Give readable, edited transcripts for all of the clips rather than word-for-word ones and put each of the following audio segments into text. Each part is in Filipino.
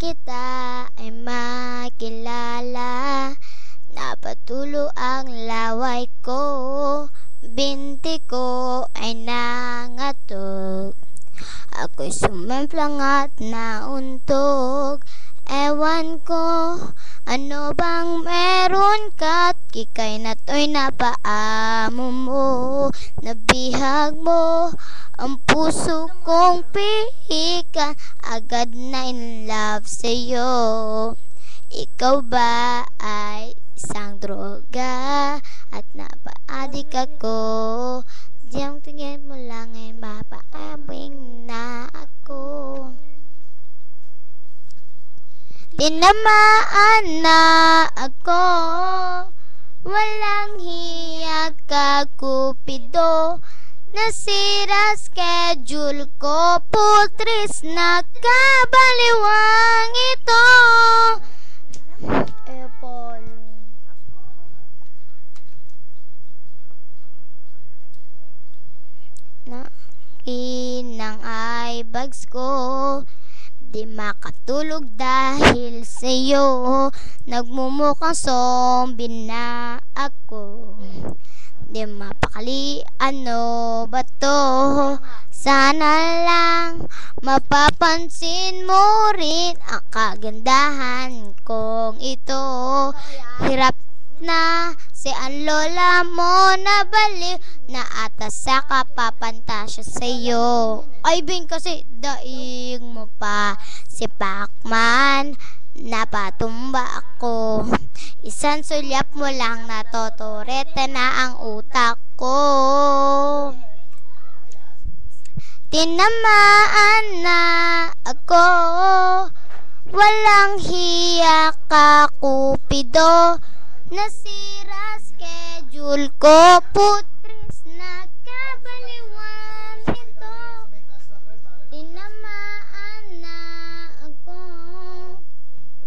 kita ay makilala, napatulo ang laway ko, binti ko ay nangatog. Ako'y sumemplang at nauntog. Ewan ko ano bang meron ka't kikay na to'y napaamo mo. Nabihag mo ang puso kong pihikan, agad na in love sa'yo. Ikaw ba ay isang droga at napaadik ako? Diyang tingin mo lang ay mapaaming na ako. Tinamaan na ako, walang hiya ka Cupido. Nasira schedule ko, putris na kabaliwang ito. Paul. Inang ay bags ko, di makatulog dahil sa'yo. Nagmumukhang zombie na ako, di mapakali ano ba to. Sana lang mapapansin mo rin ang kagandahan kong ito. Hirap na si ang lola mo na baliw na atas sa kapapantasya sa'yo. Ay bin kasi daing mo pa si Pacman, napatumba ako. Isang sulyap mo lang natotoreta na ang utak ko. Tinamaan na ako, walang hiya ka Cupido. Nasira schedule ko, putris na kabaliwan ito. Tinamaan na ako,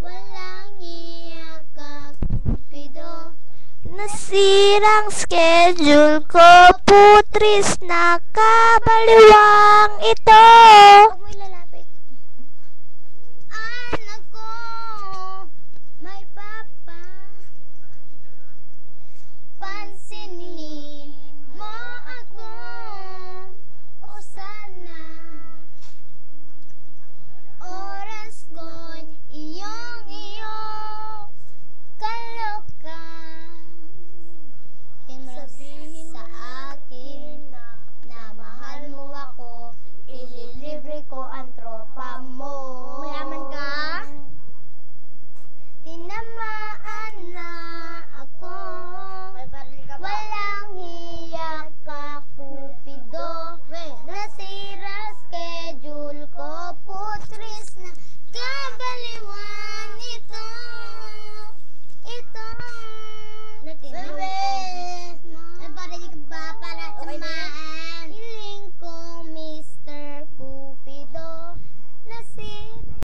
walang hiya ka Cupido. Nasirang schedule ko, putris na kabaliwang ito.